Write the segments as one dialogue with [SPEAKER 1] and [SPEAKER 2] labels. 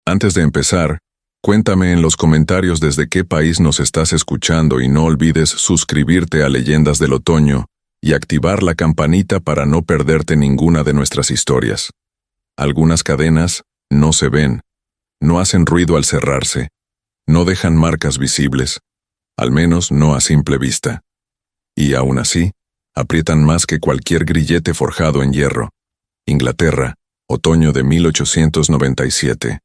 [SPEAKER 1] Antes de empezar, cuéntame en los comentarios desde qué país nos estás escuchando y no olvides suscribirte a Leyendas del Otoño y activar la campanita para no perderte ninguna de nuestras historias. Algunas cadenas no se ven, no hacen ruido al cerrarse, no dejan marcas visibles, al menos no a simple vista. Y aún así, aprietan más que cualquier grillete forjado en hierro. Inglaterra, otoño de 1897.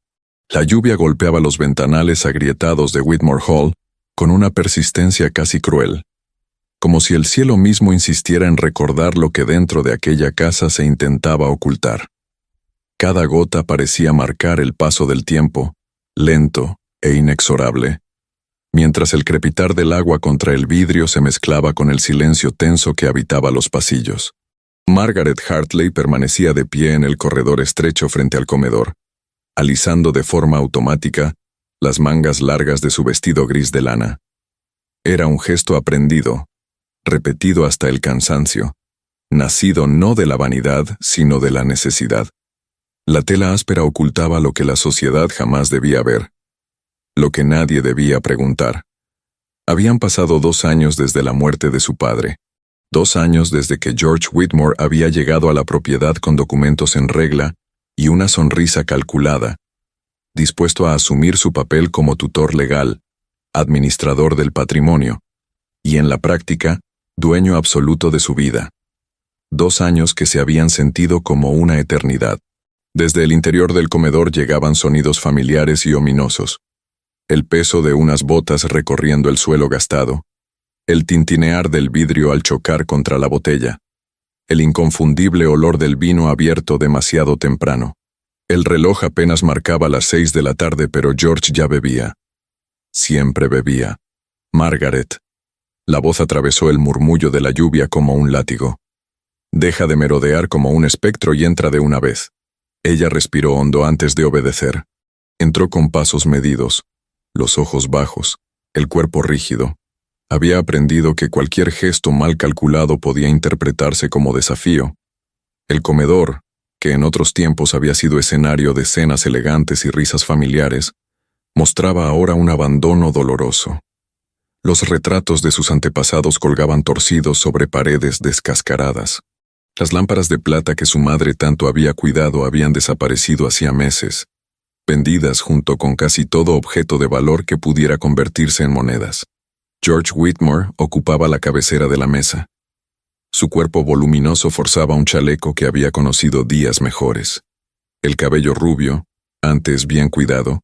[SPEAKER 1] La lluvia golpeaba los ventanales agrietados de Whitmore Hall con una persistencia casi cruel, como si el cielo mismo insistiera en recordar lo que dentro de aquella casa se intentaba ocultar. Cada gota parecía marcar el paso del tiempo, lento e inexorable, mientras el crepitar del agua contra el vidrio se mezclaba con el silencio tenso que habitaba los pasillos. Margaret Hartley permanecía de pie en el corredor estrecho frente al comedor, alisando de forma automática las mangas largas de su vestido gris de lana. Era un gesto aprendido, repetido hasta el cansancio, nacido no de la vanidad, sino de la necesidad. La tela áspera ocultaba lo que la sociedad jamás debía ver, lo que nadie debía preguntar. Habían pasado 2 años desde la muerte de su padre, 2 años desde que George Whitmore había llegado a la propiedad con documentos en regla y una sonrisa calculada, dispuesto a asumir su papel como tutor legal, administrador del patrimonio, y en la práctica, dueño absoluto de su vida. 2 años que se habían sentido como una eternidad. Desde el interior del comedor llegaban sonidos familiares y ominosos. El peso de unas botas recorriendo el suelo gastado, el tintinear del vidrio al chocar contra la botella, el inconfundible olor del vino abierto demasiado temprano. El reloj apenas marcaba las 6 de la tarde, pero George ya bebía. Siempre bebía. Margaret. La voz atravesó el murmullo de la lluvia como un látigo. Deja de merodear como un espectro y entra de una vez. Ella respiró hondo antes de obedecer. Entró con pasos medidos, los ojos bajos, el cuerpo rígido. Había aprendido que cualquier gesto mal calculado podía interpretarse como desafío. El comedor, que en otros tiempos había sido escenario de cenas elegantes y risas familiares, mostraba ahora un abandono doloroso. Los retratos de sus antepasados colgaban torcidos sobre paredes descascaradas. Las lámparas de plata que su madre tanto había cuidado habían desaparecido hacía meses, vendidas junto con casi todo objeto de valor que pudiera convertirse en monedas. George Whitmore ocupaba la cabecera de la mesa. Su cuerpo voluminoso forzaba un chaleco que había conocido días mejores. El cabello rubio, antes bien cuidado,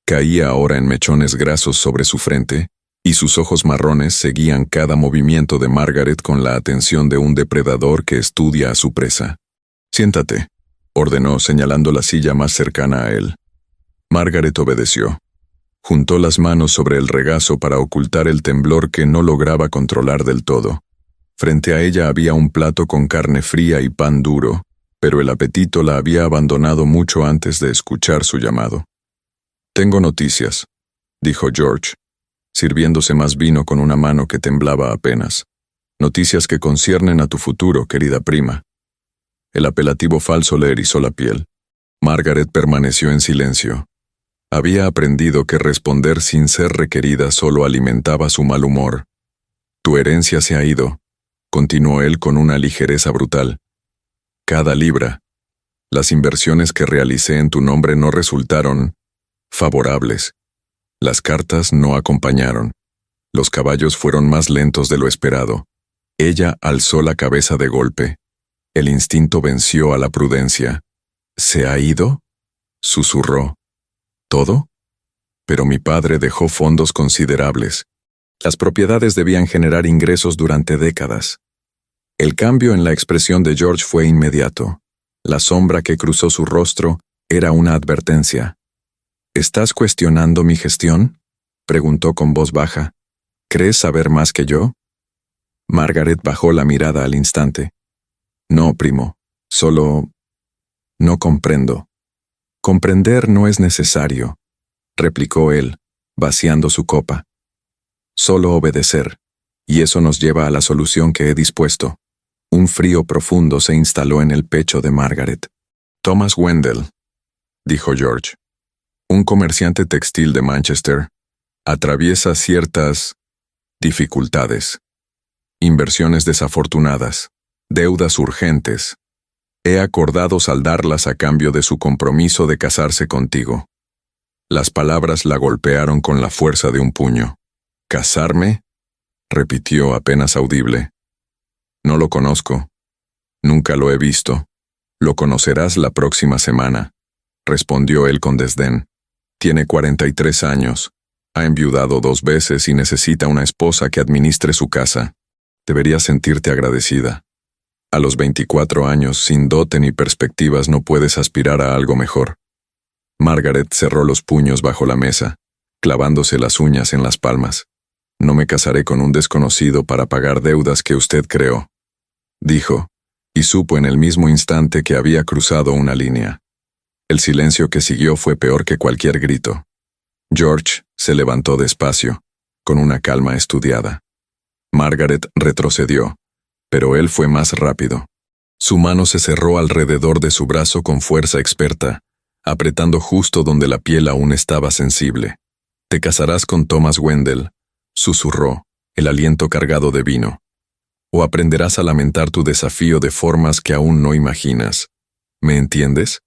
[SPEAKER 1] caía ahora en mechones grasos sobre su frente, y sus ojos marrones seguían cada movimiento de Margaret con la atención de un depredador que estudia a su presa. «Siéntate», ordenó señalando la silla más cercana a él. Margaret obedeció. Juntó las manos sobre el regazo para ocultar el temblor que no lograba controlar del todo. Frente a ella había un plato con carne fría y pan duro, pero el apetito la había abandonado mucho antes de escuchar su llamado. «Tengo noticias», dijo George, sirviéndose más vino con una mano que temblaba apenas. «Noticias que conciernen a tu futuro, querida prima». El apelativo falso le erizó la piel. Margaret permaneció en silencio. Había aprendido que responder sin ser requerida solo alimentaba su mal humor. «Tu herencia se ha ido», continuó él con una ligereza brutal. «Cada libra. Las inversiones que realicé en tu nombre no resultaron favorables. Las cartas no acompañaron. Los caballos fueron más lentos de lo esperado». Ella alzó la cabeza de golpe. El instinto venció a la prudencia. «¿Se ha ido?», susurró. «¿Todo? Pero mi padre dejó fondos considerables. Las propiedades debían generar ingresos durante décadas». El cambio en la expresión de George fue inmediato. La sombra que cruzó su rostro era una advertencia. «¿Estás cuestionando mi gestión?», preguntó con voz baja. «¿Crees saber más que yo?». Margaret bajó la mirada al instante. «No, primo, solo no comprendo». «Comprender no es necesario», replicó él, vaciando su copa. «Solo obedecer, y eso nos lleva a la solución que he dispuesto». Un frío profundo se instaló en el pecho de Margaret. «Thomas Wendell», dijo George. Un comerciante textil de Manchester atraviesa ciertas dificultades, inversiones desafortunadas, deudas urgentes. He acordado saldarlas a cambio de su compromiso de casarse contigo. Las palabras la golpearon con la fuerza de un puño. ¿Casarme?, repitió apenas audible. No lo conozco. Nunca lo he visto. Lo conocerás la próxima semana, respondió él con desdén. Tiene 43 años. Ha enviudado 2 veces y necesita una esposa que administre su casa. Deberías sentirte agradecida. A los 24 años, sin dote ni perspectivas, no puedes aspirar a algo mejor. Margaret cerró los puños bajo la mesa, clavándose las uñas en las palmas. No me casaré con un desconocido para pagar deudas que usted creó, dijo, y supo en el mismo instante que había cruzado una línea. El silencio que siguió fue peor que cualquier grito. George se levantó despacio, con una calma estudiada. Margaret retrocedió, pero él fue más rápido. Su mano se cerró alrededor de su brazo con fuerza experta, apretando justo donde la piel aún estaba sensible. «Te casarás con Thomas Wendell», susurró, el aliento cargado de vino. «O aprenderás a lamentar tu desafío de formas que aún no imaginas. ¿Me entiendes?»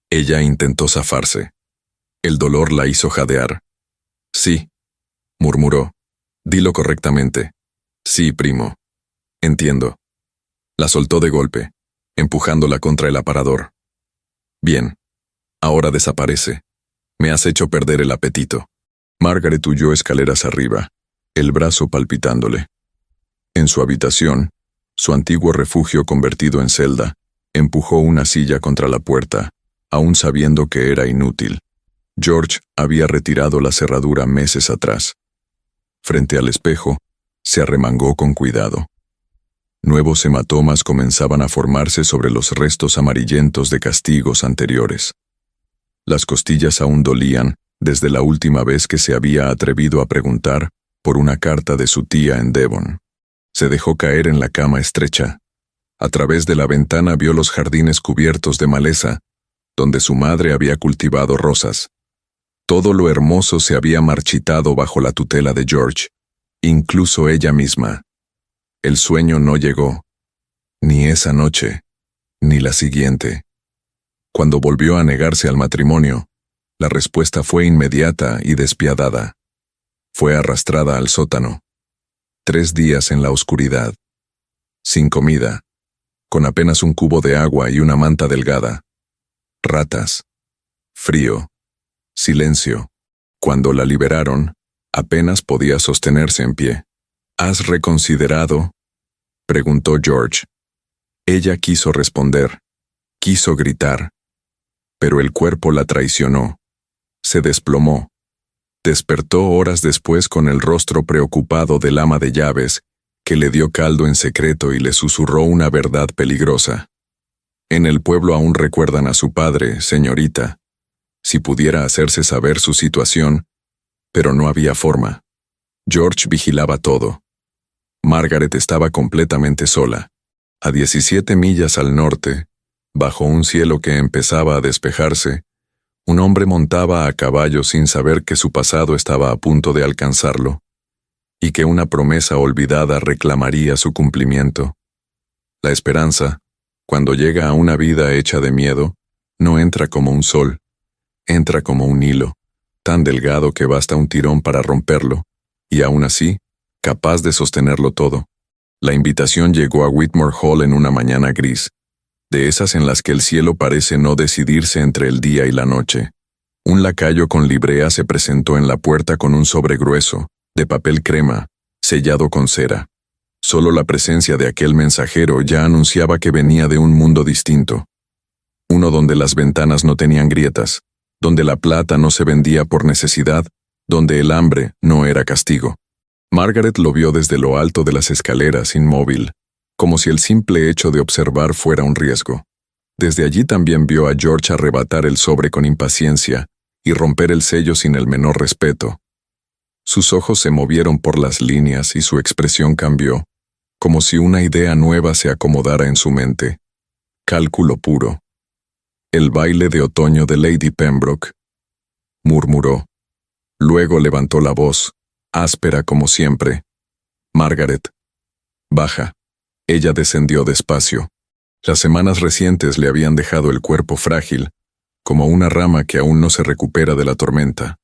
[SPEAKER 1] Ella intentó zafarse. El dolor la hizo jadear. «Sí», murmuró. «Dilo correctamente». «Sí, primo. Entiendo». La soltó de golpe, empujándola contra el aparador. «Bien. Ahora desaparece. Me has hecho perder el apetito». Margaret huyó escaleras arriba, el brazo palpitándole. En su habitación, su antiguo refugio convertido en celda, empujó una silla contra la puerta, aún sabiendo que era inútil. George había retirado la cerradura meses atrás. Frente al espejo, se arremangó con cuidado. Nuevos hematomas comenzaban a formarse sobre los restos amarillentos de castigos anteriores. Las costillas aún dolían desde la última vez que se había atrevido a preguntar por una carta de su tía en Devon. Se dejó caer en la cama estrecha. A través de la ventana vio los jardines cubiertos de maleza, donde su madre había cultivado rosas. Todo lo hermoso se había marchitado bajo la tutela de George, incluso ella misma. El sueño no llegó, ni esa noche, ni la siguiente. Cuando volvió a negarse al matrimonio, la respuesta fue inmediata y despiadada. Fue arrastrada al sótano. 3 días en la oscuridad, sin comida, con apenas un cubo de agua y una manta delgada. Ratas, frío, silencio. Cuando la liberaron, apenas podía sostenerse en pie. ¿Has reconsiderado?, preguntó George. Ella quiso responder, quiso gritar, pero el cuerpo la traicionó. Se desplomó. Despertó horas después con el rostro preocupado del ama de llaves, que le dio caldo en secreto y le susurró una verdad peligrosa. En el pueblo aún recuerdan a su padre, señorita. Si pudiera hacerse saber su situación, pero no había forma. George vigilaba todo. Margaret estaba completamente sola, a 17 millas al norte, bajo un cielo que empezaba a despejarse. Un hombre montaba a caballo sin saber que su pasado estaba a punto de alcanzarlo, y que una promesa olvidada reclamaría su cumplimiento. La esperanza, cuando llega a una vida hecha de miedo, no entra como un sol, entra como un hilo, tan delgado que basta un tirón para romperlo, y aún así, capaz de sostenerlo todo. La invitación llegó a Whitmore Hall en una mañana gris, de esas en las que el cielo parece no decidirse entre el día y la noche. Un lacayo con librea se presentó en la puerta con un sobre grueso, de papel crema, sellado con cera. Solo la presencia de aquel mensajero ya anunciaba que venía de un mundo distinto. Uno donde las ventanas no tenían grietas, donde la plata no se vendía por necesidad, donde el hambre no era castigo. Margaret lo vio desde lo alto de las escaleras, inmóvil, como si el simple hecho de observar fuera un riesgo. Desde allí también vio a George arrebatar el sobre con impaciencia y romper el sello sin el menor respeto. Sus ojos se movieron por las líneas y su expresión cambió, como si una idea nueva se acomodara en su mente. Cálculo puro. El baile de otoño de Lady Pembroke. murmuró. Luego levantó la voz, áspera como siempre. Margaret. Baja. Ella descendió despacio. Las semanas recientes le habían dejado el cuerpo frágil, como una rama que aún no se recupera de la tormenta.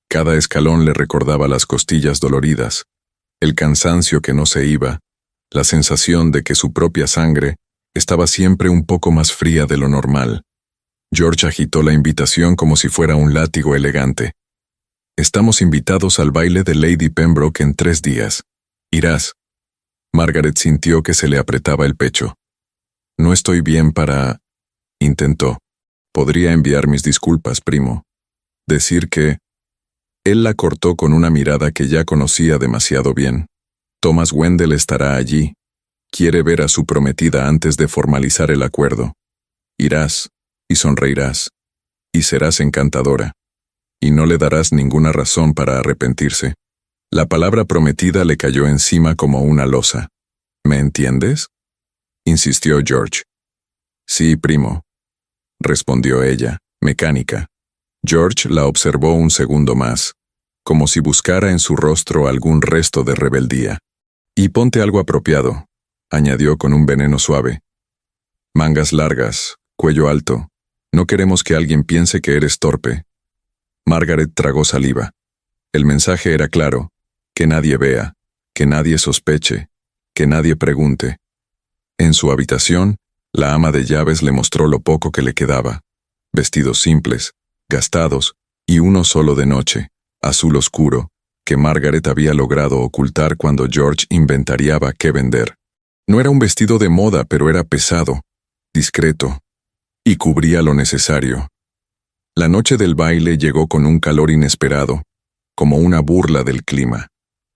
[SPEAKER 1] Cada escalón le recordaba las costillas doloridas, el cansancio que no se iba, la sensación de que su propia sangre estaba siempre un poco más fría de lo normal. George agitó la invitación como si fuera un látigo elegante. Estamos invitados al baile de Lady Pembroke en 3 días. ¿Irás? Margaret sintió que se le apretaba el pecho. No estoy bien para... Intentó. Podría enviar mis disculpas, primo. Decir que... Él la cortó con una mirada que ya conocía demasiado bien. Thomas Wendell estará allí. Quiere ver a su prometida antes de formalizar el acuerdo. Irás, y sonreirás, y serás encantadora, y no le darás ninguna razón para arrepentirse. La palabra prometida le cayó encima como una losa. ¿Me entiendes? Insistió George. Sí, primo, respondió ella, mecánica. George la observó un segundo más, como si buscara en su rostro algún resto de rebeldía. Y ponte algo apropiado, añadió con un veneno suave. Mangas largas, cuello alto. No queremos que alguien piense que eres torpe. Margaret tragó saliva. El mensaje era claro: que nadie vea, que nadie sospeche, que nadie pregunte. En su habitación, la ama de llaves le mostró lo poco que le quedaba. Vestidos simples, gastados, y uno solo de noche, azul oscuro, que Margaret había logrado ocultar cuando George inventariaba qué vender. No era un vestido de moda, pero era pesado, discreto, y cubría lo necesario. La noche del baile llegó con un calor inesperado, como una burla del clima.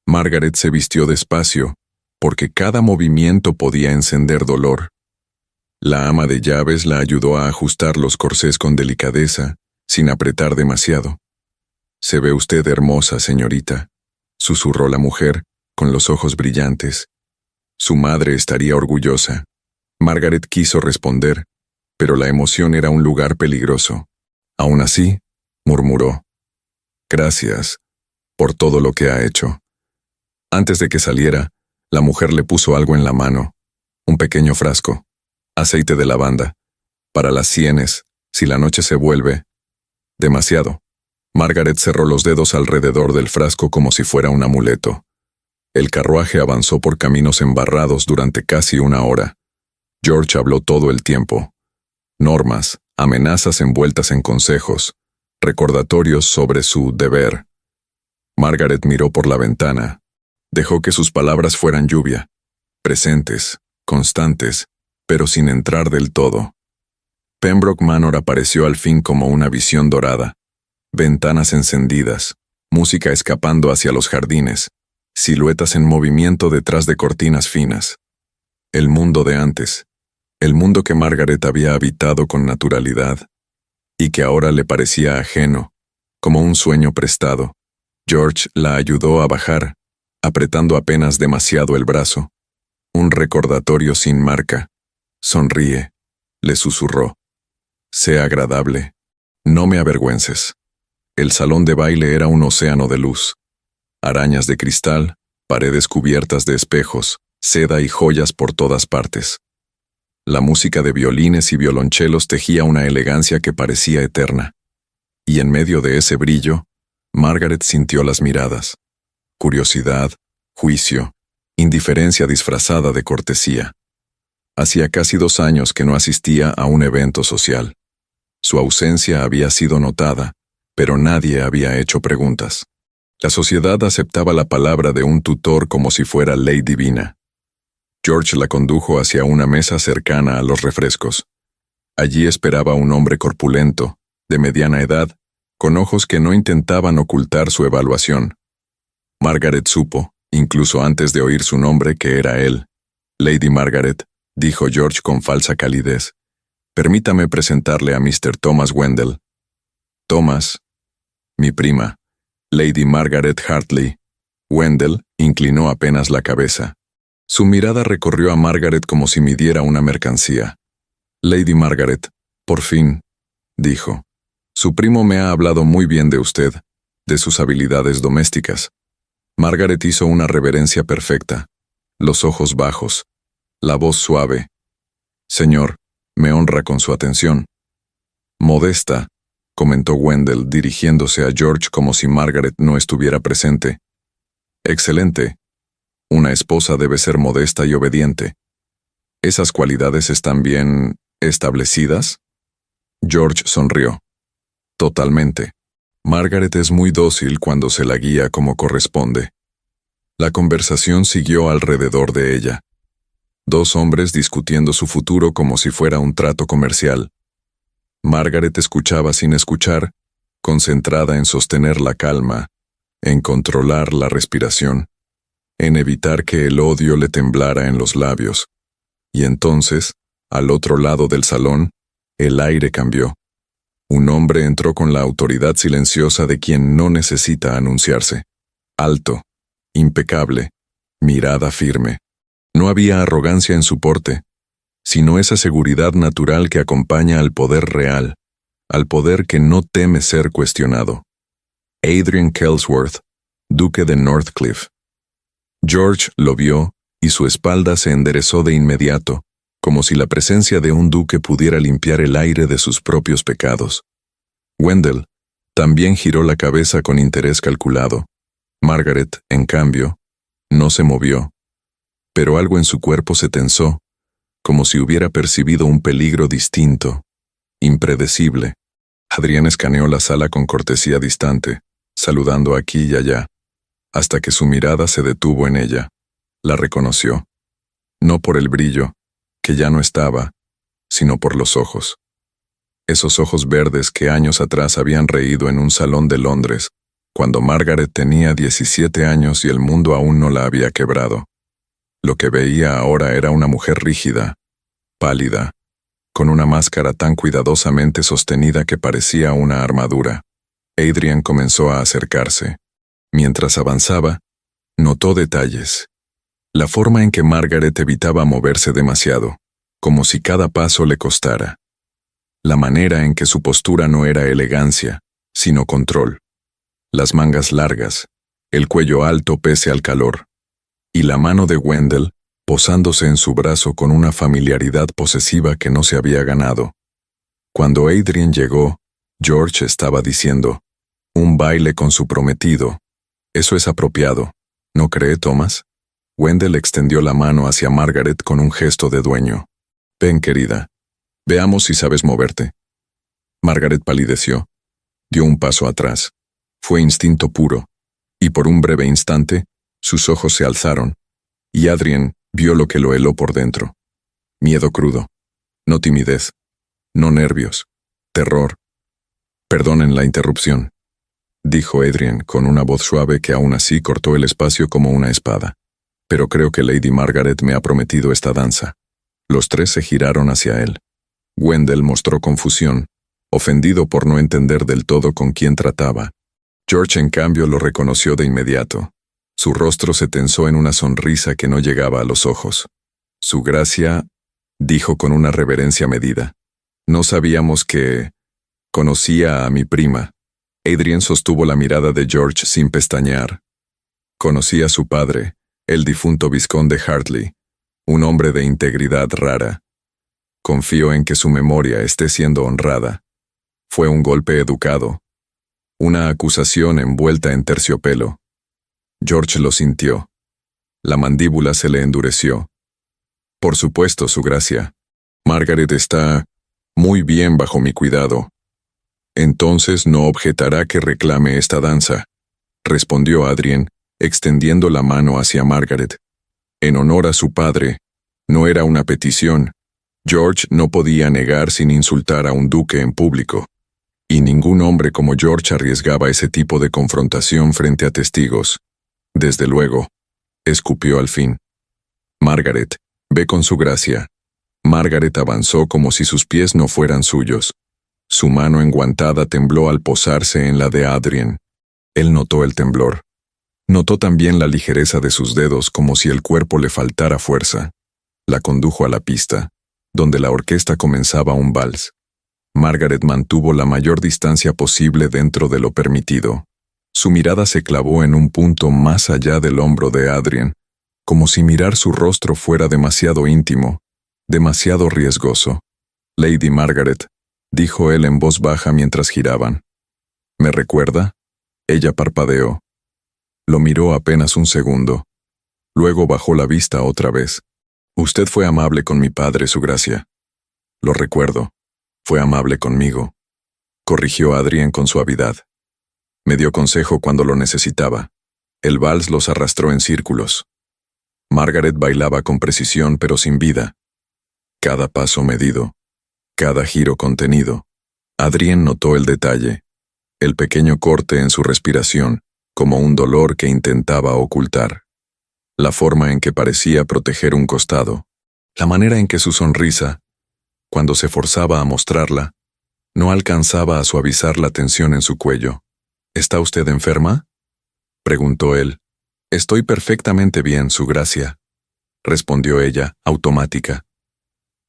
[SPEAKER 1] Margaret se vistió despacio, porque cada movimiento podía encender dolor. La ama de llaves la ayudó a ajustar los corsés con delicadeza, sin apretar demasiado. «Se ve usted hermosa, señorita», susurró la mujer, con los ojos brillantes. Su madre estaría orgullosa. Margaret quiso responder, pero la emoción era un lugar peligroso. Aún así, murmuró: «Gracias por todo lo que ha hecho». Antes de que saliera, la mujer le puso algo en la mano, un pequeño frasco, aceite de lavanda, para las sienes, si la noche se vuelve demasiado. Margaret cerró los dedos alrededor del frasco como si fuera un amuleto. El carruaje avanzó por caminos embarrados durante casi 1 hora. George habló todo el tiempo. Normas, amenazas envueltas en consejos, recordatorios sobre su deber. Margaret miró por la ventana. Dejó que sus palabras fueran lluvia, presentes, constantes, pero sin entrar del todo. Pembroke Manor apareció al fin como una visión dorada. Ventanas encendidas, música escapando hacia los jardines, siluetas en movimiento detrás de cortinas finas. El mundo de antes, el mundo que Margaret había habitado con naturalidad, y que ahora le parecía ajeno, como un sueño prestado. George la ayudó a bajar, apretando apenas demasiado el brazo. Un recordatorio sin marca. «Sonríe», le susurró. «Sé agradable. No me avergüences». El salón de baile era un océano de luz. Arañas de cristal, paredes cubiertas de espejos, seda y joyas por todas partes. La música de violines y violonchelos tejía una elegancia que parecía eterna. Y en medio de ese brillo, Margaret sintió las miradas. Curiosidad, juicio, indiferencia disfrazada de cortesía. Hacía casi 2 años que no asistía a un evento social. Su ausencia había sido notada, pero nadie había hecho preguntas. La sociedad aceptaba la palabra de un tutor como si fuera ley divina. George la condujo hacia una mesa cercana a los refrescos. Allí esperaba un hombre corpulento, de mediana edad, con ojos que no intentaban ocultar su evaluación. Margaret supo, incluso antes de oír su nombre, que era él. «Lady Margaret», dijo George con falsa calidez. «Permítame presentarle a Mr. Thomas Wendell». «Thomas, mi prima, Lady Margaret Hartley». Wendell inclinó apenas la cabeza. Su mirada recorrió a Margaret como si midiera una mercancía. «Lady Margaret, por fin», dijo. Su primo me ha hablado muy bien de usted, de sus habilidades domésticas. Margaret hizo una reverencia perfecta, los ojos bajos, la voz suave. Señor, me honra con su atención. Modesta, comentó Wendell dirigiéndose a George como si Margaret no estuviera presente. Excelente. Una esposa debe ser modesta y obediente. ¿Esas cualidades están bien establecidas? George sonrió. Totalmente. Margaret es muy dócil cuando se la guía como corresponde. La conversación siguió alrededor de ella. Dos hombres discutiendo su futuro como si fuera un trato comercial. Margaret escuchaba sin escuchar, concentrada en sostener la calma, en controlar la respiración, en evitar que el odio le temblara en los labios. Y entonces, al otro lado del salón, el aire cambió. Un hombre entró con la autoridad silenciosa de quien no necesita anunciarse. Alto, impecable, mirada firme. No había arrogancia en su porte, sino esa seguridad natural que acompaña al poder real, al poder que no teme ser cuestionado. Adrian Kelsworth, duque de Northcliffe. George lo vio y su espalda se enderezó de inmediato, como si la presencia de un duque pudiera limpiar el aire de sus propios pecados. Wendell también giró la cabeza con interés calculado. Margaret, en cambio, no se movió, pero algo en su cuerpo se tensó, como si hubiera percibido un peligro distinto, impredecible. Adrián escaneó la sala con cortesía distante, saludando aquí y allá, hasta que su mirada se detuvo en ella. La reconoció, no por el brillo, que ya no estaba, sino por los ojos. Esos ojos verdes que años atrás habían reído en un salón de Londres, cuando Margaret tenía 17 años y el mundo aún no la había quebrado. Lo que veía ahora era una mujer rígida, pálida, con una máscara tan cuidadosamente sostenida que parecía una armadura. Adrian comenzó a acercarse. Mientras avanzaba, notó detalles. La forma en que Margaret evitaba moverse demasiado, como si cada paso le costara. La manera en que su postura no era elegancia, sino control. Las mangas largas, el cuello alto pese al calor, y la mano de Wendell posándose en su brazo con una familiaridad posesiva que no se había ganado. Cuando Adrian llegó, George estaba diciendo, un baile con su prometido. Eso es apropiado, ¿no cree, Thomas? Wendell extendió la mano hacia Margaret con un gesto de dueño. Ven, querida, veamos si sabes moverte. Margaret palideció, dio un paso atrás. Fue instinto puro, y por un breve instante, sus ojos se alzaron, y Adrian vio lo que lo heló por dentro. Miedo crudo, no timidez, no nervios, terror. Perdonen la interrupción, dijo Adrian con una voz suave que aún así cortó el espacio como una espada. Pero creo que Lady Margaret me ha prometido esta danza. Los tres se giraron hacia él. Wendell mostró confusión, ofendido por no entender del todo con quién trataba. George, en cambio, lo reconoció de inmediato. Su rostro se tensó en una sonrisa que no llegaba a los ojos. Su gracia, dijo con una reverencia medida. No sabíamos que... Conocía a mi prima. Adrian sostuvo la mirada de George sin pestañear. Conocí a su padre, el difunto vizconde Hartley, un hombre de integridad rara. Confío en que su memoria esté siendo honrada. Fue un golpe educado. Una acusación envuelta en terciopelo. George lo sintió. La mandíbula se le endureció. Por supuesto, su gracia. Margaret está muy bien bajo mi cuidado. Entonces no objetará que reclame esta danza, respondió Adrian, extendiendo la mano hacia Margaret. En honor a su padre, no era una petición. George no podía negar sin insultar a un duque en público. Y ningún hombre como George arriesgaba ese tipo de confrontación frente a testigos. Desde luego, escupió al fin. Margaret, ve con su gracia. Margaret avanzó como si sus pies no fueran suyos. Su mano enguantada tembló al posarse en la de Adrian. Él notó el temblor. Notó también la ligereza de sus dedos como si el cuerpo le faltara fuerza. La condujo a la pista, donde la orquesta comenzaba un vals. Margaret mantuvo la mayor distancia posible dentro de lo permitido. Su mirada se clavó en un punto más allá del hombro de Adrien, como si mirar su rostro fuera demasiado íntimo, demasiado riesgoso. Lady Margaret, dijo él en voz baja mientras giraban. ¿Me recuerda? Ella parpadeó. Lo miró apenas un segundo. Luego bajó la vista otra vez. Usted fue amable con mi padre, Su Gracia. Lo recuerdo. Fue amable conmigo. Corrigió Adrien con suavidad. Me dio consejo cuando lo necesitaba. El vals los arrastró en círculos. Margaret bailaba con precisión pero sin vida. Cada paso medido. Cada giro contenido. Adrien notó el detalle. El pequeño corte en su respiración, como un dolor que intentaba ocultar. La forma en que parecía proteger un costado. La manera en que su sonrisa, cuando se forzaba a mostrarla, no alcanzaba a suavizar la tensión en su cuello. ¿Está usted enferma?, preguntó él. Estoy perfectamente bien, Su Gracia, respondió ella, automática.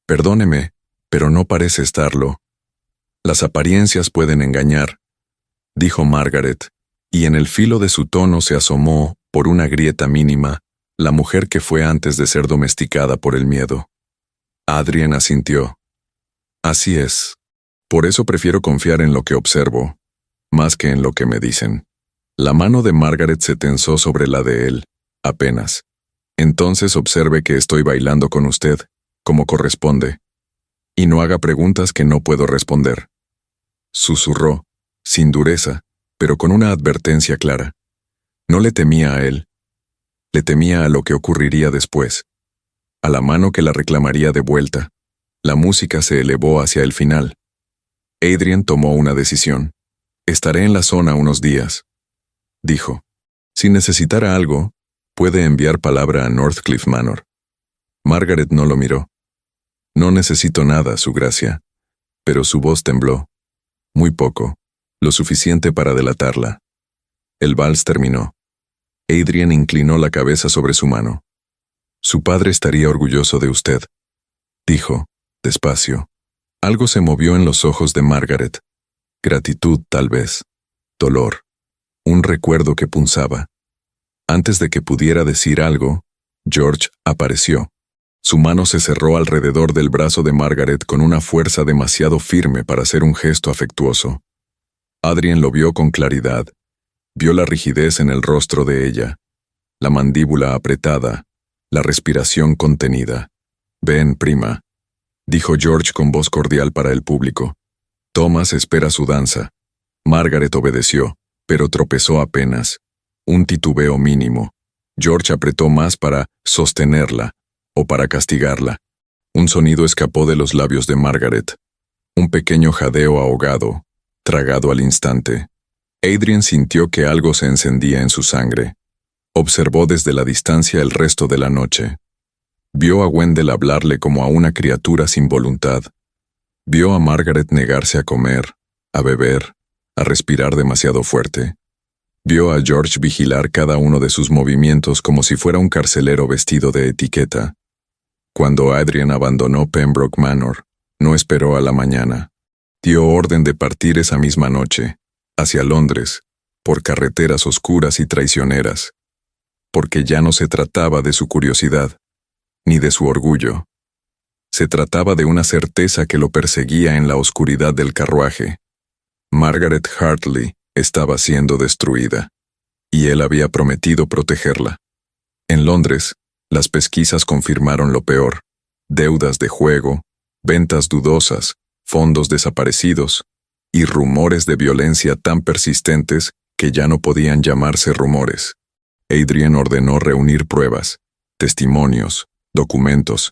[SPEAKER 1] Perdóneme, pero no parece estarlo. Las apariencias pueden engañar, dijo Margaret, y en el filo de su tono se asomó, por una grieta mínima, la mujer que fue antes de ser domesticada por el miedo. Adrien asintió. Así es. Por eso prefiero confiar en lo que observo, más que en lo que me dicen. La mano de Margaret se tensó sobre la de él, apenas. Entonces observe que estoy bailando con usted, como corresponde. Y no haga preguntas que no puedo responder. Susurró, sin dureza, pero con una advertencia clara. No le temía a él. Le temía a lo que ocurriría después. A la mano que la reclamaría de vuelta. La música se elevó hacia el final. Adrien tomó una decisión. Estaré en la zona unos días, dijo. Si necesitara algo, puede enviar palabra a Northcliffe Manor. Margaret no lo miró. No necesito nada, Su Gracia. Pero su voz tembló. Muy poco, lo suficiente para delatarla. El vals terminó. Adrien inclinó la cabeza sobre su mano. Su padre estaría orgulloso de usted, dijo, despacio. Algo se movió en los ojos de Margaret. Gratitud, tal vez. Dolor. Un recuerdo que punzaba. Antes de que pudiera decir algo, George apareció. Su mano se cerró alrededor del brazo de Margaret con una fuerza demasiado firme para hacer un gesto afectuoso. Adrien lo vio con claridad. Vio la rigidez en el rostro de ella, la mandíbula apretada, la respiración contenida. Ven, prima, dijo George con voz cordial para el público. Thomas espera su danza. Margaret obedeció, pero tropezó apenas. Un titubeo mínimo. George apretó más para sostenerla, o para castigarla. Un sonido escapó de los labios de Margaret. Un pequeño jadeo ahogado, tragado al instante. Adrien sintió que algo se encendía en su sangre. Observó desde la distancia el resto de la noche. Vio a Wendell hablarle como a una criatura sin voluntad. Vio a Margaret negarse a comer, a beber, a respirar demasiado fuerte. Vio a George vigilar cada uno de sus movimientos como si fuera un carcelero vestido de etiqueta. Cuando Adrien abandonó Pembroke Manor, no esperó a la mañana. Dio orden de partir esa misma noche, hacia Londres, por carreteras oscuras y traicioneras, porque ya no se trataba de su curiosidad, ni de su orgullo. Se trataba de una certeza que lo perseguía en la oscuridad del carruaje. Margaret Hartley estaba siendo destruida, y él había prometido protegerla. En Londres, las pesquisas confirmaron lo peor: deudas de juego, ventas dudosas, fondos desaparecidos, y rumores de violencia tan persistentes que ya no podían llamarse rumores. Adrien ordenó reunir pruebas, testimonios, documentos,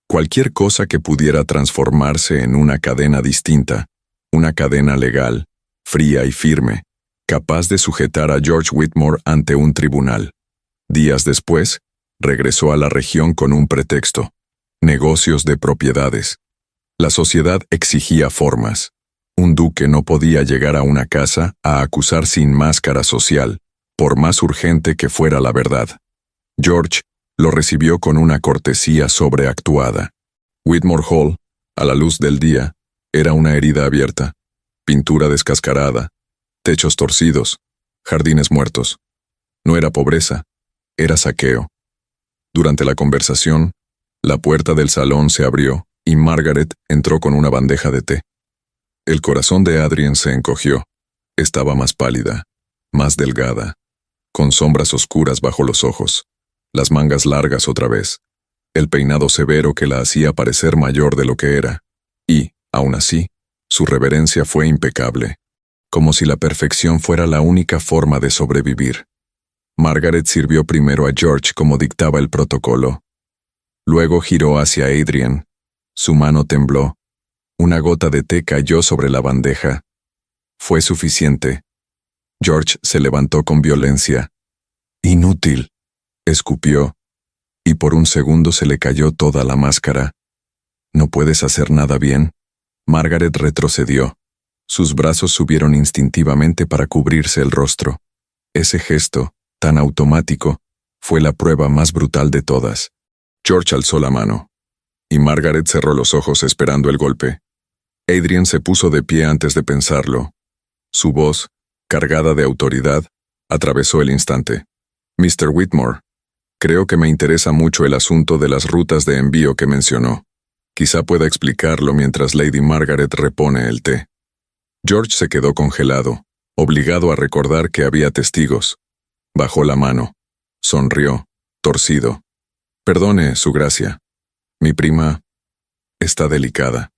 [SPEAKER 1] cualquier cosa que pudiera transformarse en una cadena distinta, una cadena legal, fría y firme, capaz de sujetar a George Whitmore ante un tribunal. Días después, regresó a la región con un pretexto: negocios de propiedades. La sociedad exigía formas. Un duque no podía llegar a una casa a acusar sin máscara social, por más urgente que fuera la verdad. George lo recibió con una cortesía sobreactuada. Whitmore Hall, a la luz del día, Era una herida abierta, pintura descascarada, techos torcidos, jardines muertos. No era pobreza, era saqueo. Durante la conversación, la puerta del salón se abrió y Margaret entró con una bandeja de té. El corazón de Adrien se encogió. Estaba más pálida, más delgada, con sombras oscuras bajo los ojos, las mangas largas otra vez, el peinado severo que la hacía parecer mayor de lo que era, y, aún así, su reverencia fue impecable, como si la perfección fuera la única forma de sobrevivir. Margaret sirvió primero a George como dictaba el protocolo. Luego giró hacia Adrien. Su mano tembló. Una gota de té cayó sobre la bandeja. Fue suficiente. George se levantó con violencia. «Inútil», escupió, y por un segundo se le cayó toda la máscara. «¿No puedes hacer nada bien?» Margaret retrocedió. Sus brazos subieron instintivamente para cubrirse el rostro. Ese gesto, tan automático, fue la prueba más brutal de todas. George alzó la mano, y Margaret cerró los ojos esperando el golpe. Adrien se puso de pie antes de pensarlo. Su voz, cargada de autoridad, atravesó el instante. «Mr. Whitmore, creo que me interesa mucho el asunto de las rutas de envío que mencionó. Quizá pueda explicarlo mientras Lady Margaret repone el té». George se quedó congelado, obligado a recordar que había testigos. Bajó la mano. Sonrió, torcido. «Perdone, Su Gracia. Mi prima está delicada.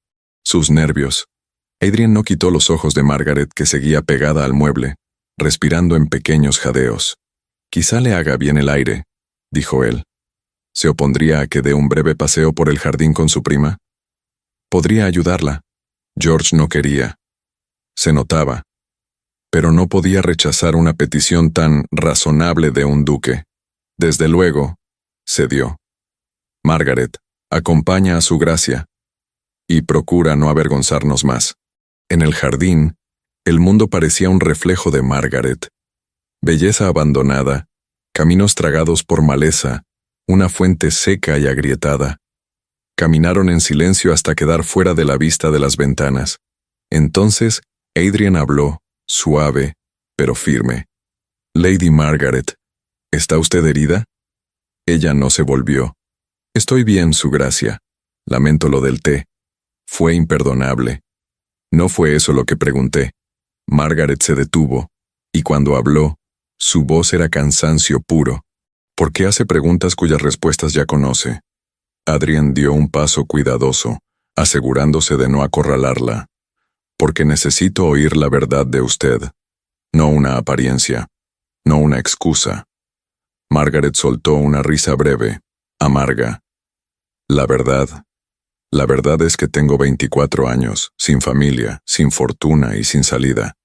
[SPEAKER 1] Sus nervios». Adrien no quitó los ojos de Margaret, que seguía pegada al mueble, respirando en pequeños jadeos. «Quizá le haga bien el aire», dijo él. «¿Se opondría a que dé un breve paseo por el jardín con su prima?» «Podría ayudarla». George no quería. Se notaba. Pero no podía rechazar una petición tan razonable de un duque. Desde luego, cedió. «Margaret, acompaña a Su Gracia. Y procura no avergonzarnos más». En el jardín, el mundo parecía un reflejo de Margaret. Belleza abandonada, caminos tragados por maleza, una fuente seca y agrietada. Caminaron en silencio hasta quedar fuera de la vista de las ventanas. Entonces, Adrien habló, suave, pero firme. «Lady Margaret, ¿está usted herida?» Ella no se volvió. «Estoy bien, Su Gracia. Lamento lo del té. Fue imperdonable». «No fue eso lo que pregunté». Margaret se detuvo, y cuando habló, su voz era cansancio puro. «¿Por qué hace preguntas cuyas respuestas ya conoce?» Adrien dio un paso cuidadoso, asegurándose de no acorralarla. «Porque necesito oír la verdad de usted. No una apariencia, no una excusa». Margaret soltó una risa breve, amarga. La verdad es que tengo 24 años, sin familia, sin fortuna y sin salida.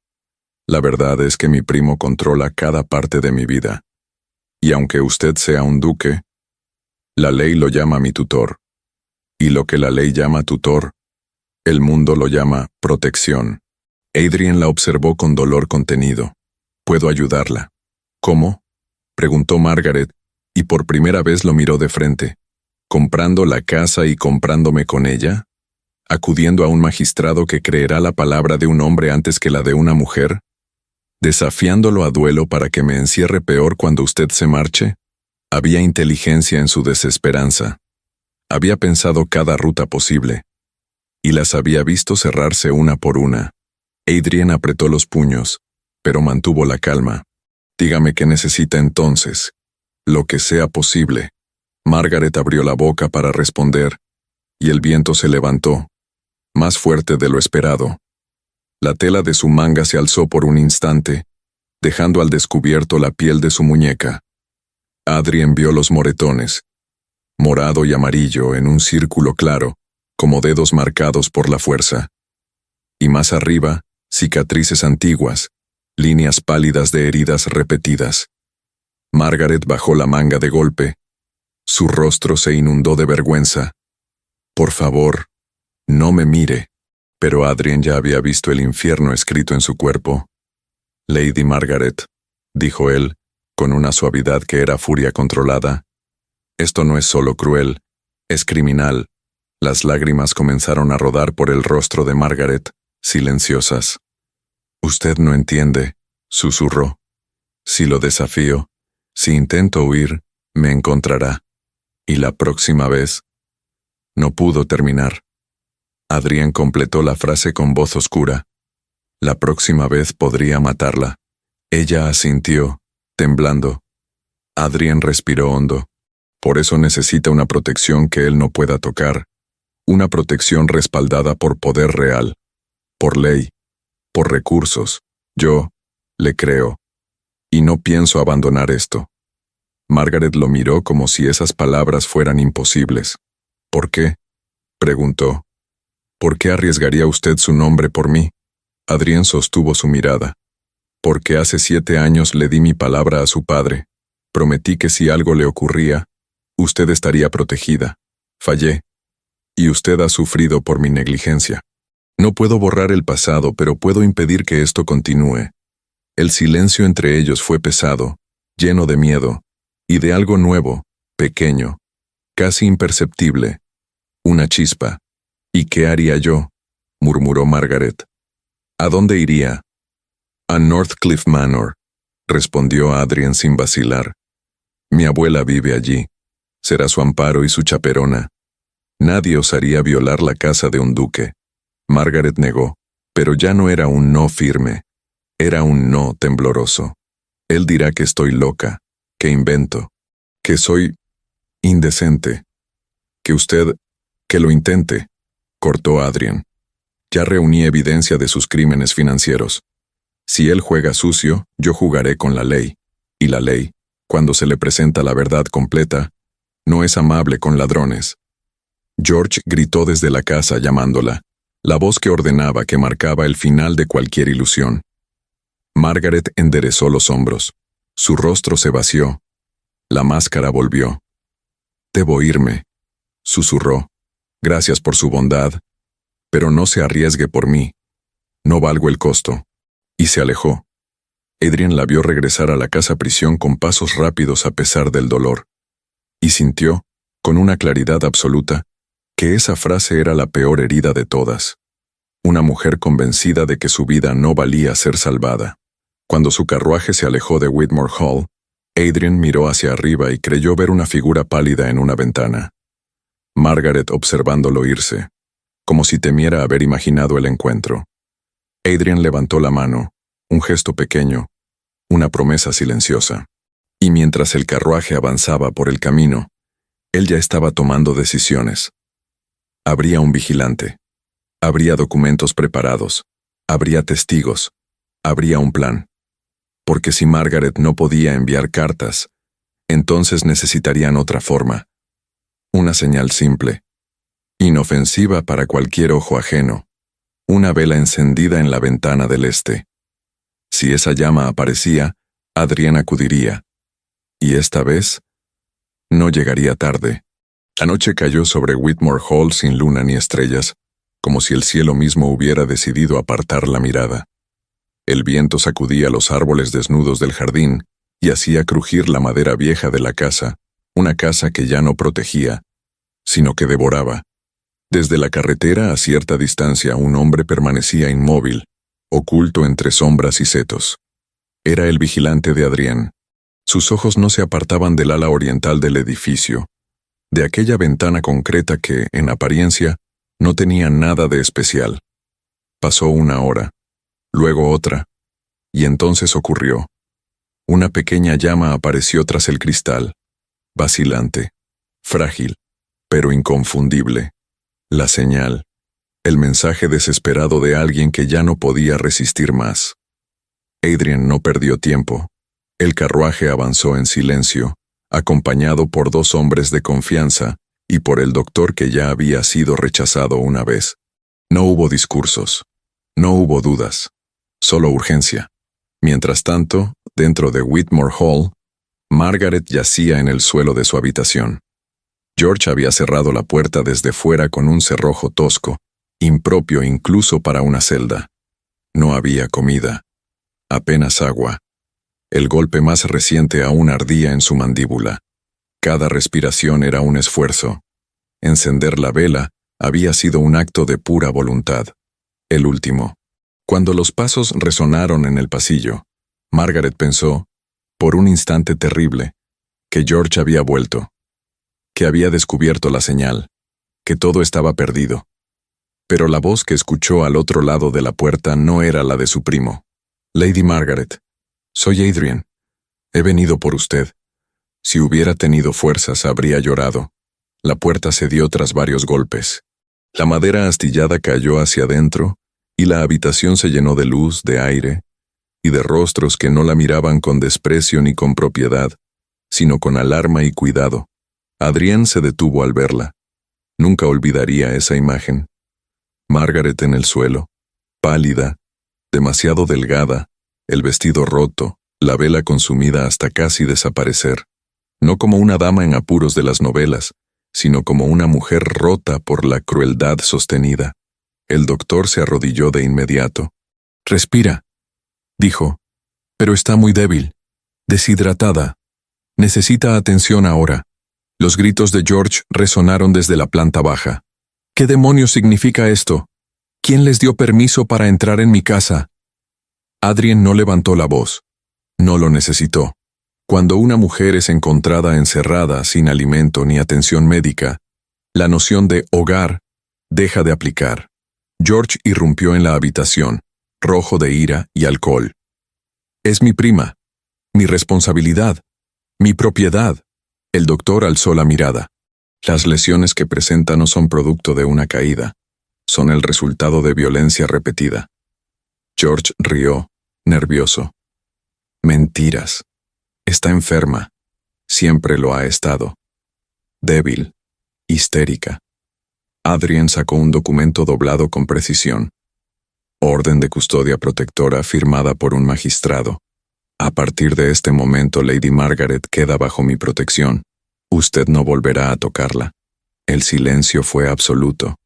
[SPEAKER 1] La verdad es que mi primo controla cada parte de mi vida. Y aunque usted sea un duque, la ley lo llama mi tutor. Y lo que la ley llama tutor, el mundo lo llama protección». Adrien la observó con dolor contenido. «Puedo ayudarla». «¿Cómo?», preguntó Margaret, y por primera vez lo miró de frente. «¿Comprando la casa y comprándome con ella? ¿Acudiendo a un magistrado que creerá la palabra de un hombre antes que la de una mujer? ¿Desafiándolo a duelo para que me encierre peor cuando usted se marche?» Había inteligencia en su desesperanza. Había pensado cada ruta posible, y las había visto cerrarse una por una. Adrien apretó los puños, pero mantuvo la calma. «Dígame qué necesita entonces. Lo que sea posible». Margaret abrió la boca para responder, y el viento se levantó, más fuerte de lo esperado. La tela de su manga se alzó por un instante, dejando al descubierto la piel de su muñeca. Adrien vio los moretones, morado y amarillo en un círculo claro, como dedos marcados por la fuerza. Y más arriba, cicatrices antiguas, líneas pálidas de heridas repetidas. Margaret bajó la manga de golpe. Su rostro se inundó de vergüenza. «Por favor, no me mire». Pero Adrien ya había visto el infierno escrito en su cuerpo. «Lady Margaret», dijo él, con una suavidad que era furia controlada, «esto no es solo cruel, es criminal. Las lágrimas comenzaron a rodar por el rostro de Margaret, silenciosas. «Usted no entiende», susurró. «Si lo desafío, si intento huir, me encontrará. Y la próxima vez...» No pudo terminar. Adrián completó la frase con voz oscura. «La próxima vez podría matarla». Ella asintió, temblando. Adrián respiró hondo. Por eso necesita una protección que él no pueda tocar. Una protección respaldada por poder real, por ley, por recursos. Yo le creo. Y no pienso abandonar esto. Margaret lo miró como si esas palabras fueran imposibles. «¿Por qué?», preguntó. «¿Por qué arriesgaría usted su nombre por mí?». Adrián sostuvo su mirada. «Porque hace 7 años le di mi palabra a su padre. Prometí que si algo le ocurría, usted estaría protegida. Fallé. Y usted ha sufrido por mi negligencia. No puedo borrar el pasado, pero puedo impedir que esto continúe». El silencio entre ellos fue pesado, lleno de miedo, y de algo nuevo, pequeño, casi imperceptible. Una chispa. «¿Y qué haría yo?», murmuró Margaret. «¿A dónde iría?». «A Northcliffe Manor», respondió Adrián sin vacilar. «Mi abuela vive allí. Será su amparo y su chaperona. Nadie osaría violar la casa de un duque». Margaret negó, pero ya no era un no firme. Era un no tembloroso. «Él dirá que estoy loca, que invento, que soy indecente. Que lo intente», cortó Adrián. «Ya reuní evidencia de sus crímenes financieros. Si él juega sucio, yo jugaré con la ley. Y la ley, cuando se le presenta la verdad completa, no es amable con ladrones». George gritó desde la casa llamándola, la voz que ordenaba, que marcaba el final de cualquier ilusión. Margaret enderezó los hombros. Su rostro se vació. La máscara volvió. «Debo irme», susurró. «Gracias por su bondad, pero no se arriesgue por mí. No valgo el costo». Y se alejó. Adrián la vio regresar a la casa-prisión con pasos rápidos a pesar del dolor. Y sintió, con una claridad absoluta, que esa frase era la peor herida de todas. Una mujer convencida de que su vida no valía ser salvada. Cuando su carruaje se alejó de Whitmore Hall, Adrián miró hacia arriba y creyó ver una figura pálida en una ventana. Margaret observándolo irse, como si temiera haber imaginado el encuentro. Adrián levantó la mano, un gesto pequeño, una promesa silenciosa. Y mientras el carruaje avanzaba por el camino, él ya estaba tomando decisiones. Habría un vigilante. Habría documentos preparados. Habría testigos. Habría un plan. Porque si Margaret no podía enviar cartas, entonces necesitarían otra forma. Una señal simple, inofensiva para cualquier ojo ajeno. Una vela encendida en la ventana del este. Si esa llama aparecía, Adrián acudiría. Y esta vez, no llegaría tarde. La noche cayó sobre Whitmore Hall sin luna ni estrellas, como si el cielo mismo hubiera decidido apartar la mirada. El viento sacudía los árboles desnudos del jardín y hacía crujir la madera vieja de la casa, una casa que ya no protegía, sino que devoraba. Desde la carretera a cierta distancia un hombre permanecía inmóvil, oculto entre sombras y setos. Era el vigilante de Adrián. Sus ojos no se apartaban del ala oriental del edificio, de aquella ventana concreta que, en apariencia, no tenía nada de especial. Pasó 1 hora, luego otra, y entonces ocurrió. Una pequeña llama apareció tras el cristal, vacilante, frágil, pero inconfundible. La señal, el mensaje desesperado de alguien que ya no podía resistir más. Adrián no perdió tiempo. El carruaje avanzó en silencio, acompañado por 2 hombres de confianza y por el doctor que ya había sido rechazado una vez. No hubo discursos, no hubo dudas, solo urgencia. Mientras tanto, dentro de Whitmore Hall, Margaret yacía en el suelo de su habitación. George había cerrado la puerta desde fuera con un cerrojo tosco, impropio incluso para una celda. No había comida, apenas agua. El golpe más reciente aún ardía en su mandíbula. Cada respiración era un esfuerzo. Encender la vela Había sido un acto de pura voluntad. El último. Cuando los pasos resonaron en el pasillo, Margaret pensó, por un instante terrible, que George había vuelto, que había descubierto la señal, que todo estaba perdido. Pero la voz que escuchó al otro lado de la puerta no era la de su primo. Lady Margaret, soy Adrian. He venido por usted. Si hubiera tenido fuerzas, habría llorado. La puerta cedió tras varios golpes. La madera astillada cayó hacia adentro, y la habitación se llenó de luz, de aire, y de rostros que no la miraban con desprecio ni con propiedad, sino con alarma y cuidado. Adrián se detuvo al verla. Nunca olvidaría esa imagen. Margaret en el suelo, pálida, demasiado delgada, el vestido roto, la vela consumida hasta casi desaparecer. No como una dama en apuros de las novelas, sino como una mujer rota por la crueldad sostenida. El doctor se arrodilló de inmediato. «Respira», dijo, «pero está muy débil, deshidratada. Necesita atención ahora». Los gritos de George resonaron desde la planta baja. «¿Qué demonios significa esto? ¿Quién les dio permiso para entrar en mi casa?» Adrian no levantó la voz. No lo necesitó. Cuando una mujer es encontrada encerrada sin alimento ni atención médica, la noción de hogar deja de aplicar. George irrumpió en la habitación, rojo de ira y alcohol. «Es mi prima, mi responsabilidad, mi propiedad». El doctor alzó la mirada. Las lesiones que presenta no son producto de una caída, son el resultado de violencia repetida. George rió, nervioso. «Mentiras. Está enferma. Siempre lo ha estado. Débil. Histérica». Adrian sacó un documento doblado con precisión. Orden de custodia protectora firmada por un magistrado. «A partir de este momento, Lady Margaret queda bajo mi protección. Usted no volverá a tocarla». El silencio fue absoluto.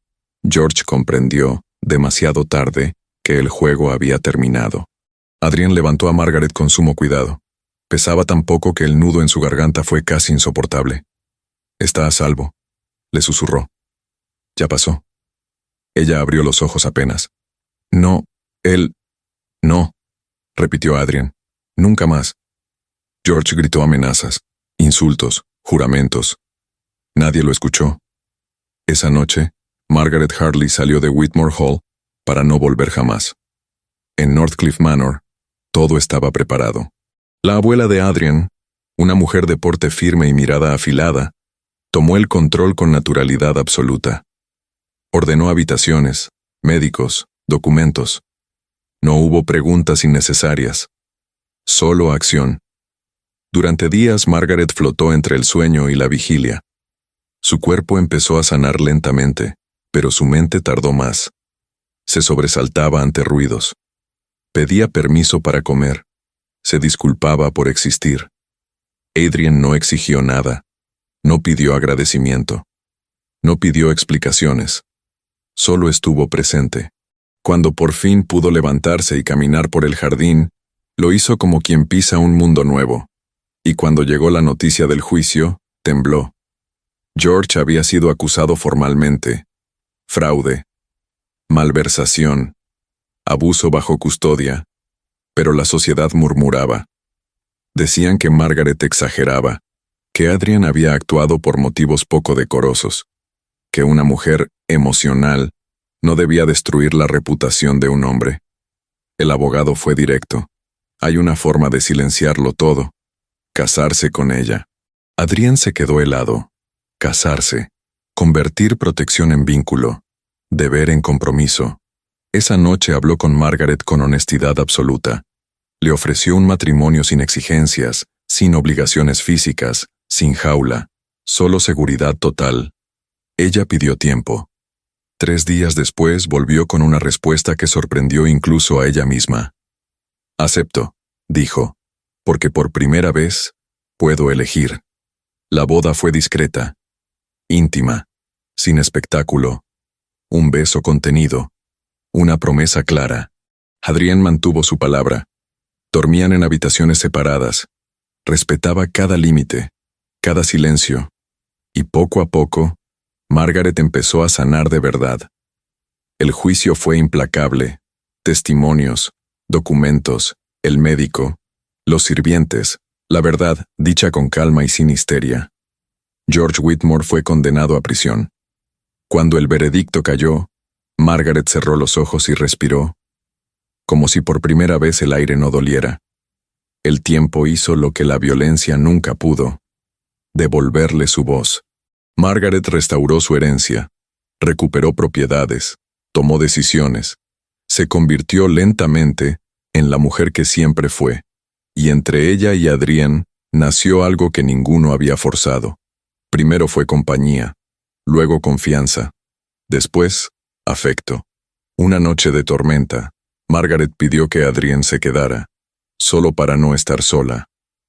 [SPEAKER 1] George comprendió, demasiado tarde, que el juego había terminado. Adrian levantó a Margaret con sumo cuidado. Pesaba tan poco que el nudo en su garganta fue casi insoportable. «Está a salvo», le susurró. «Ya pasó». Ella abrió los ojos apenas. «No, él... no», repitió Adrian. «Nunca más». George gritó amenazas, insultos, juramentos. Nadie lo escuchó. Esa noche, Margaret Hartley salió de Whitmore Hall para no volver jamás. En Northcliffe Manor, todo estaba preparado. La abuela de Adrian, una mujer de porte firme y mirada afilada, tomó el control con naturalidad absoluta. Ordenó habitaciones, médicos, documentos. No hubo preguntas innecesarias. Solo acción. Durante días Margaret flotó entre el sueño y la vigilia. Su cuerpo empezó a sanar lentamente, pero su mente tardó más. Se sobresaltaba ante ruidos. Pedía permiso para comer. Se disculpaba por existir. Adrian no exigió nada. No pidió agradecimiento. No pidió explicaciones. Solo estuvo presente. Cuando por fin pudo levantarse y caminar por el jardín, lo hizo como quien pisa un mundo nuevo. Y cuando llegó la noticia del juicio, tembló. George había sido acusado formalmente. Fraude. Malversación. Abuso bajo custodia. Pero la sociedad murmuraba. Decían que Margaret exageraba, que Adrian había actuado por motivos poco decorosos, que una mujer emocional no debía destruir la reputación de un hombre. El abogado fue directo. Hay una forma de silenciarlo todo. Casarse con ella. Adrian se quedó helado. Casarse. Convertir protección en vínculo. Deber en compromiso. Esa noche habló con Margaret con honestidad absoluta. Le ofreció un matrimonio sin exigencias, sin obligaciones físicas, sin jaula, solo seguridad total. Ella pidió tiempo. 3 días después volvió con una respuesta que sorprendió incluso a ella misma. «Acepto», dijo, «porque por primera vez puedo elegir». La boda fue discreta, íntima, sin espectáculo. Un beso contenido, una promesa clara. Adrián mantuvo su palabra. Dormían en habitaciones separadas. Respetaba cada límite, cada silencio. Y poco a poco, Margaret empezó a sanar de verdad. El juicio fue implacable. Testimonios, documentos, el médico, los sirvientes, la verdad, dicha con calma y sin histeria. George Whitmore fue condenado a prisión. Cuando el veredicto cayó, Margaret cerró los ojos y respiró, como si por primera vez el aire no doliera. El tiempo hizo lo que la violencia nunca pudo: devolverle su voz. Margaret restauró su herencia, recuperó propiedades, tomó decisiones, se convirtió lentamente en la mujer que siempre fue, y entre ella y Adrienne nació algo que ninguno había forzado. Primero fue compañía, luego confianza, después afecto. Una noche de tormenta, Margaret pidió que Adrienne se quedara, solo para no estar sola.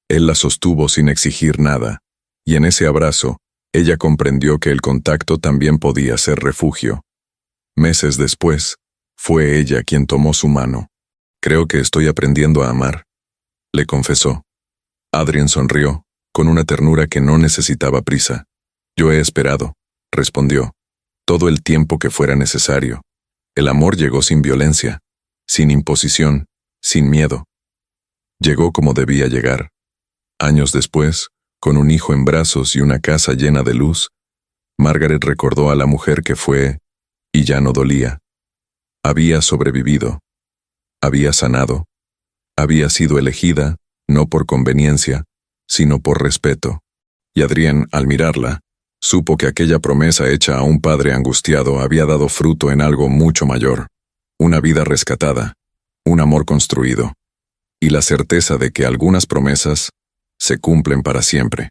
[SPEAKER 1] Él la sostuvo sin exigir nada, y en ese abrazo, ella comprendió que el contacto también podía ser refugio. Meses después, fue ella quien tomó su mano. «Creo que estoy aprendiendo a amar», le confesó. Adrienne sonrió, con una ternura que no necesitaba prisa. «Yo he esperado», respondió, «todo el tiempo que fuera necesario. El amor llegó sin violencia, sin imposición, sin miedo. Llegó como debía llegar». Años después, con un hijo en brazos y una casa llena de luz, Margaret recordó a la mujer que fue, y ya no dolía. Había sobrevivido, había sanado, había sido elegida, no por conveniencia, sino por respeto. Y Adrienne, al mirarla, supo que aquella promesa hecha a un padre angustiado había dado fruto en algo mucho mayor: una vida rescatada, un amor construido, y la certeza de que algunas promesas se cumplen para siempre.